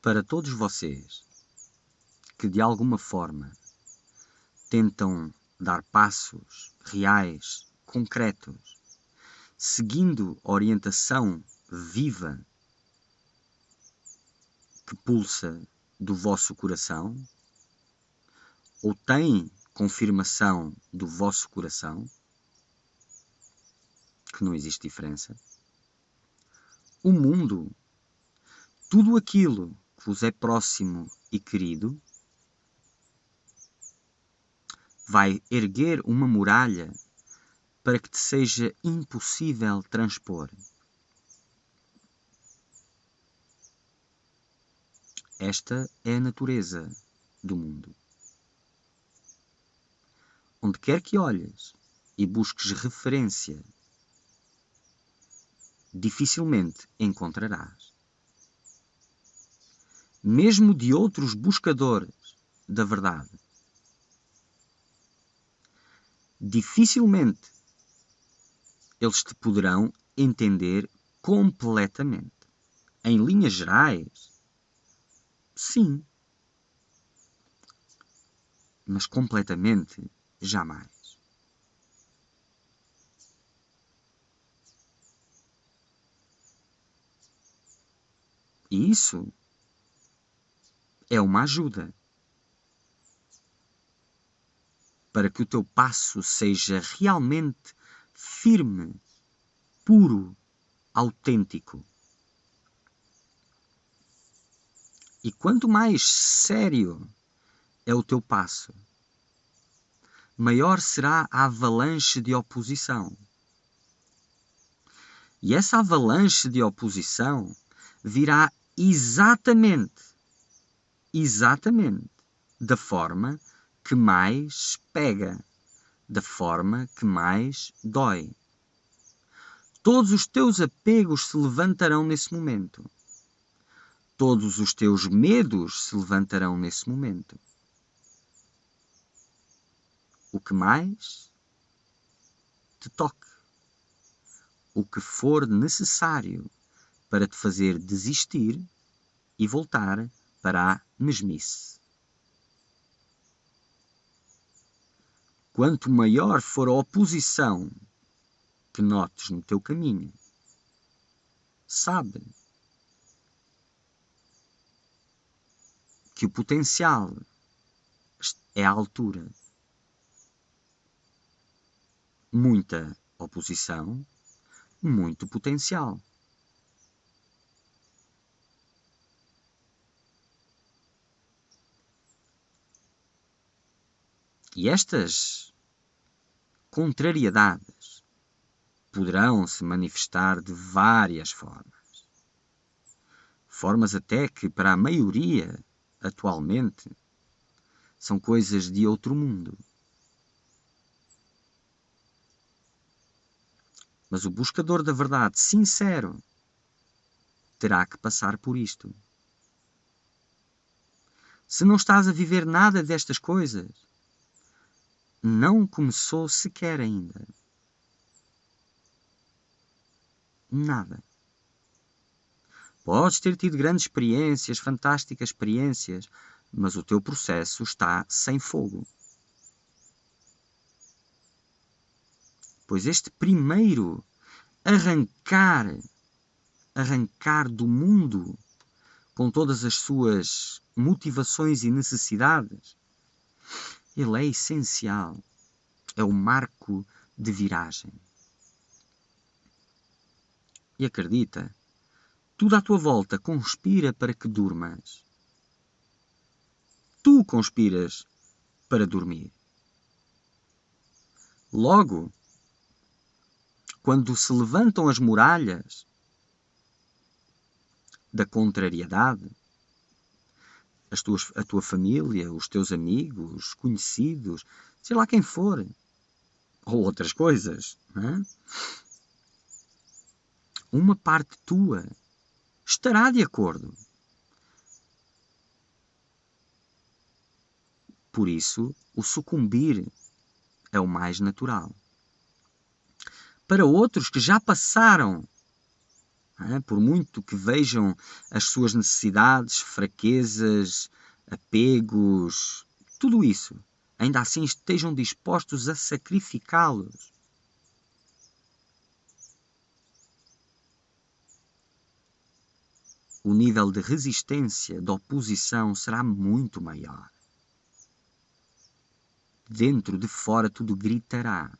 para todos vocês que de alguma forma tentam dar passos reais, concretos, seguindo a orientação viva que pulsa do vosso coração, ou tem confirmação do vosso coração, que não existe diferença, o mundo, tudo aquilo que vos é próximo e querido, vai erguer uma muralha para que te seja impossível transpor. Esta é a natureza do mundo. Onde quer que olhes e busques referência, dificilmente encontrarás. Mesmo de outros buscadores da verdade, dificilmente eles te poderão entender completamente. Em linhas gerais, sim. Mas completamente, jamais. E isso é uma ajuda para que o teu passo seja realmente firme, puro, autêntico. E quanto mais sério é o teu passo, maior será a avalanche de oposição. E essa avalanche de oposição virá exatamente da forma que mais pega, da forma que mais dói. Todos os teus apegos se levantarão nesse momento. Todos os teus medos se levantarão nesse momento. O que mais te toque. O que for necessário para te fazer desistir e voltar para a mesmice. Quanto maior for a oposição que notes no teu caminho, sabe que o potencial é à altura. Muita oposição, muito potencial. E estas contrariedades poderão se manifestar de várias formas. Formas até que, para a maioria, atualmente, são coisas de outro mundo. Mas o buscador da verdade sincero terá que passar por isto. Se não estás a viver nada destas coisas, não começou sequer ainda. Nada. Podes ter tido grandes experiências, fantásticas experiências, mas o teu processo está sem fogo. Pois este primeiro arrancar do mundo com todas as suas motivações e necessidades, ele é essencial. É o marco de viragem. E acredita, tudo à tua volta conspira para que durmas. Tu conspiras para dormir. Logo, quando se levantam as muralhas da contrariedade, a tua família, os teus amigos, conhecidos, sei lá quem for, ou outras coisas, não é? Uma parte tua estará de acordo. Por isso, o sucumbir é o mais natural. Para outros que já passaram Por muito que vejam as suas necessidades, fraquezas, apegos, tudo isso, ainda assim estejam dispostos a sacrificá-los. O nível de resistência, de oposição, será muito maior. Dentro, de fora, tudo gritará.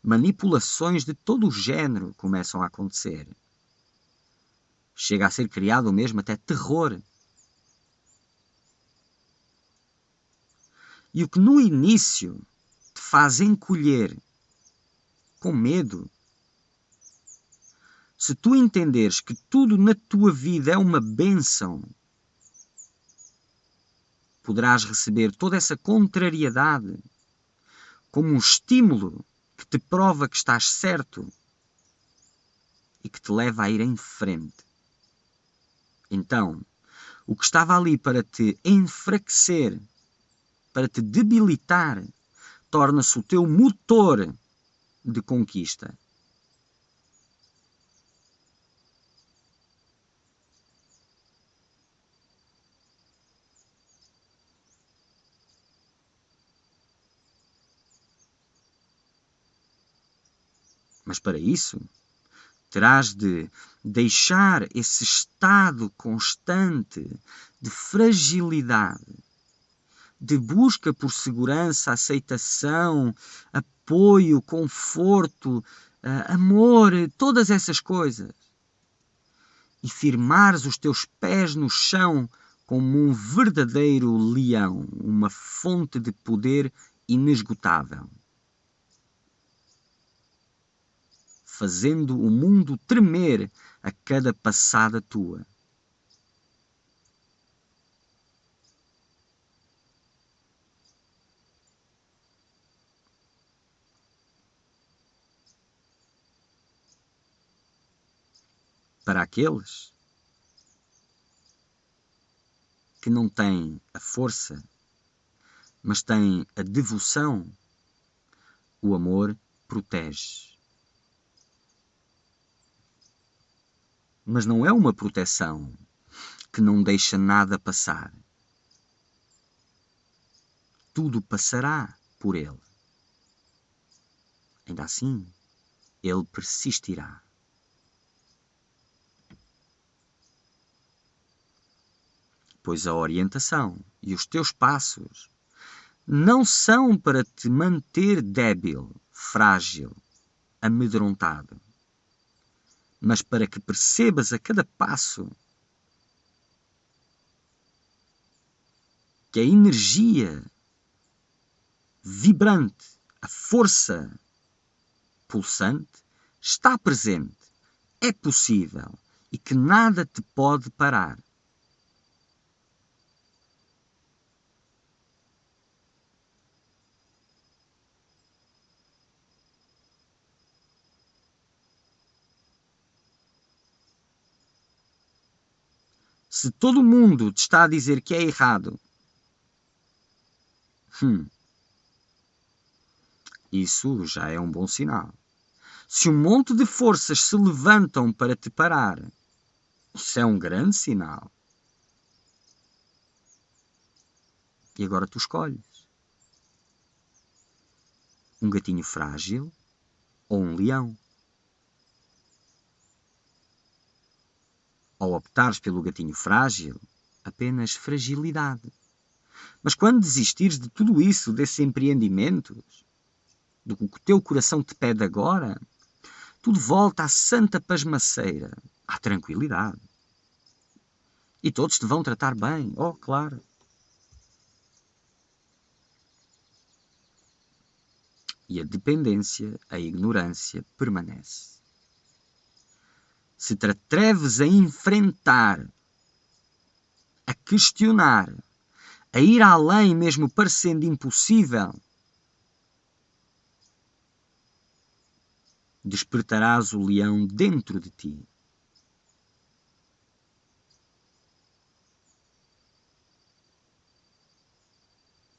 Manipulações de todo o género começam a acontecer. Chega a ser criado mesmo até terror. E o que no início te faz encolher com medo, se tu entenderes que tudo na tua vida é uma bênção, poderás receber toda essa contrariedade como um estímulo que te prova que estás certo e que te leva a ir em frente. Então, o que estava ali para te enfraquecer, para te debilitar, torna-se o teu motor de conquista. Mas para isso, terás de deixar esse estado constante de fragilidade, de busca por segurança, aceitação, apoio, conforto, amor, todas essas coisas. E firmares os teus pés no chão como um verdadeiro leão, uma fonte de poder inesgotável, fazendo o mundo tremer a cada passada tua. Para aqueles que não têm a força, mas têm a devoção, o amor protege. Mas não é uma proteção que não deixa nada passar. Tudo passará por ele. Ainda assim, ele persistirá. Pois a orientação e os teus passos não são para te manter débil, frágil, amedrontado, mas para que percebas a cada passo que a energia vibrante, a força pulsante, está presente, é possível e que nada te pode parar. Se todo mundo te está a dizer que é errado, isso já é um bom sinal. Se um monte de forças se levantam para te parar, isso é um grande sinal. E agora tu escolhes. Um gatinho frágil ou um leão. Ao optares pelo gatinho frágil, apenas fragilidade. Mas quando desistires de tudo isso, desses empreendimentos, do que o teu coração te pede agora, tudo volta à santa pasmaceira, à tranquilidade. E todos te vão tratar bem, oh, claro. E a dependência, a ignorância permanece. Se te atreves a enfrentar, a questionar, a ir além mesmo parecendo impossível, despertarás o leão dentro de ti.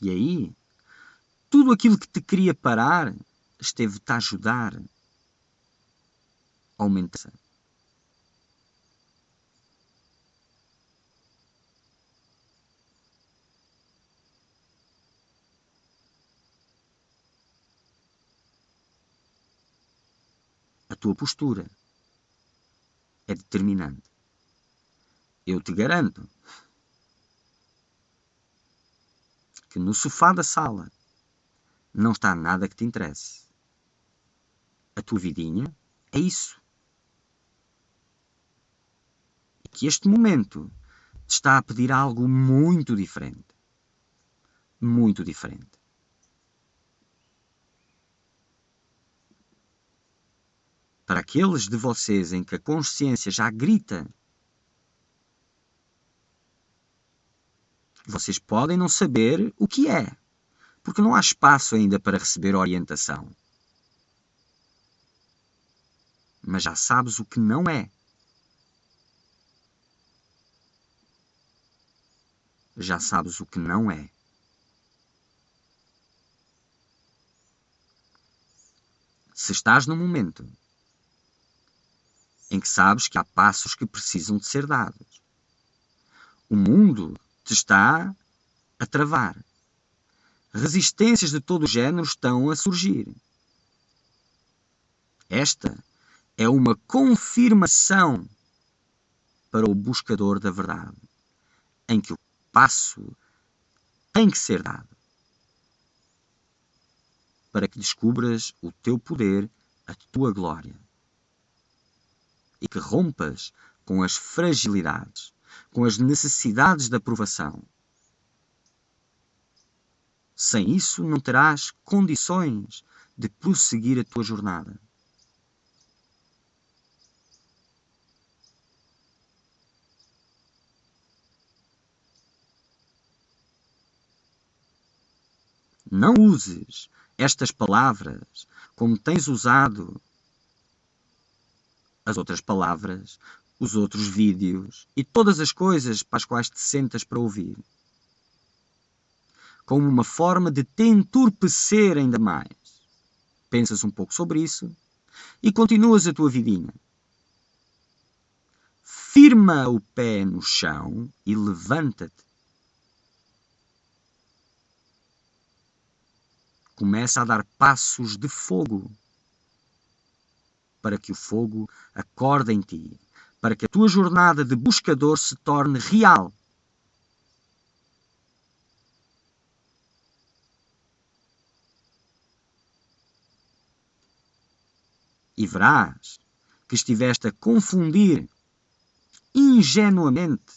E aí, tudo aquilo que te queria parar, esteve-te a ajudar a aumentar. tua postura é determinante. Eu te garanto que no sofá da sala não está nada que te interesse. A tua vidinha é isso. E que este momento te está a pedir algo muito diferente. Muito diferente. Para aqueles de vocês em que a consciência já grita, vocês podem não saber o que é, porque não há espaço ainda para receber orientação. Mas já sabes o que não é. Já sabes o que não é. Se estás num momento em que sabes que há passos que precisam de ser dados, o mundo te está a travar. Resistências de todo o género estão a surgir. Esta é uma confirmação para o buscador da verdade, em que o passo tem que ser dado para que descubras o teu poder, a tua glória, e que rompas com as fragilidades, com as necessidades de aprovação. Sem isso, não terás condições de prosseguir a tua jornada. Não uses estas palavras como tens usado as outras palavras, os outros vídeos e todas as coisas para as quais te sentas para ouvir, como uma forma de te entorpecer ainda mais. Pensas um pouco sobre isso e continuas a tua vidinha. Firma o pé no chão e levanta-te. Começa a dar passos de fogo para que o fogo acorde em ti, para que a tua jornada de buscador se torne real. E verás que estiveste a confundir ingenuamente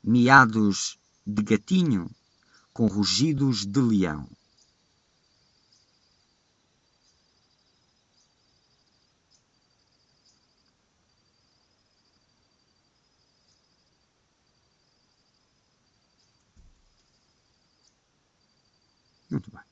miados de gatinho com rugidos de leão. Muito bem.